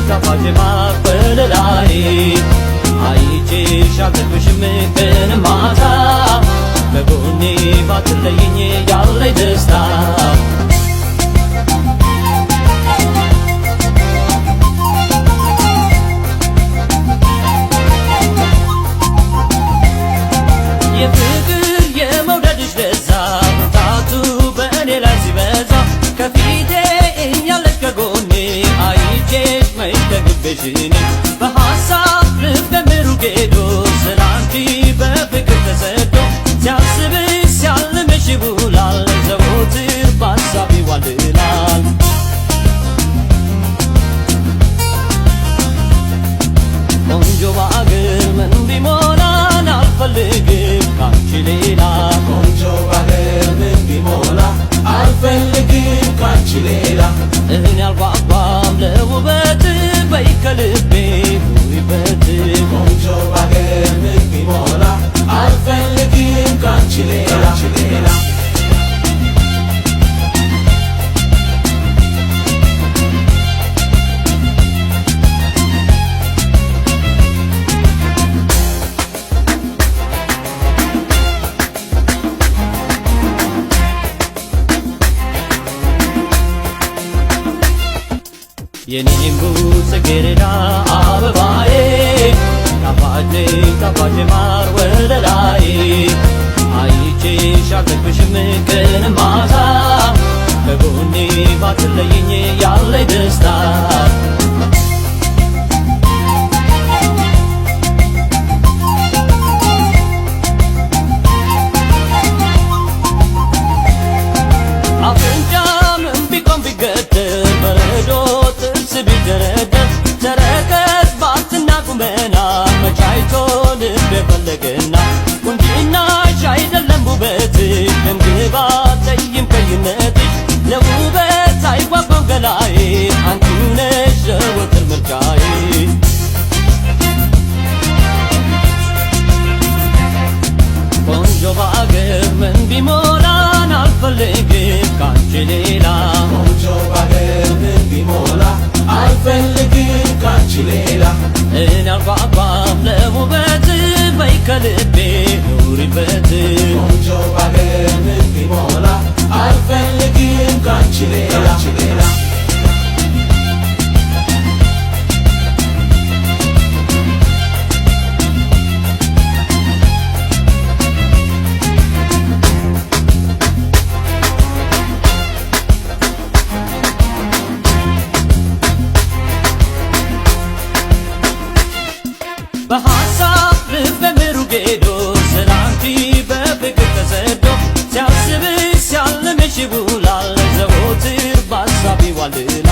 ጣፋጭ ማር ወለላይ አይቼሽ አልጠግብሽም ቀን ማታ በጎኔ ባትለይኝ ያለኝ ደስታ የፍቅር የመውደድሽ ለዛ ብርታቱ በእኔ ላይ ሲበዛ ከፊቴ እያለሽ ከጎኔ አይቼሽ መሽተግብሽ እኔ በሐሳብ ልፍደምሩ ጌዶ ስላንቺ በፍቅር ተሰዶ ሲያስብሽ ሲያልምሽ ይውላል ዘወትር በሐሳብ ይዋልላል ቆንጆ በአገር ምን ቢሞላን አልፈልግም ካንቺ ሌላ ቆንጆ በአገር ምን ቢሞላ አልፈልግም ካንቺ ሌላ እኔ አልጓጓም ለውበት በይ ከልቤ ኑሪበት ቆንጆ በአገር ምን ቢሞላ አልፈልግም ካንቺ ሌላ የኔም ጽጌረዳ አበባዬ ጣፋጭ ማር ወለላይ አይቼሽ አልጠግብሽም ቀን ማታ ከጎኔ ባትለይኝ ያለኝ ደስታ አፍንጫ ምን ቢቆም ቢገደል በረዶ ቢደረደር ተረከዝ ባትና ቁመና መቻይቶ ልብ የፈለገና ቁንጅናሽ አይደለም ውበትሽ ደምግባት ጠይም ቀይነትሽ ለውበት አይጓጓም ገላዬ አንቺ ነሽ ዘወትር ምርጫዬ ቆንጆ በአገር ምን ቢሞላን አልፈልግም ካንቺ ሌላ ቆንጆ በአገር ምን ቢሞላ አልፈልግም ካንቺ ሌላ እኔ አልጓጓም ለውበት በይ ከልቤ ኑሪበት ቆንጆ በአገር ምን ቢሞላ አልፈልግም ካንቺ ሌላ በሐሳብ ልበምሩ ጌዶ ስላንቺ በፍቅር ተሰዶ ሲያስብሽ ሲያልምሽ ይውላል ዘወትር በሐሳብ ይዋልላል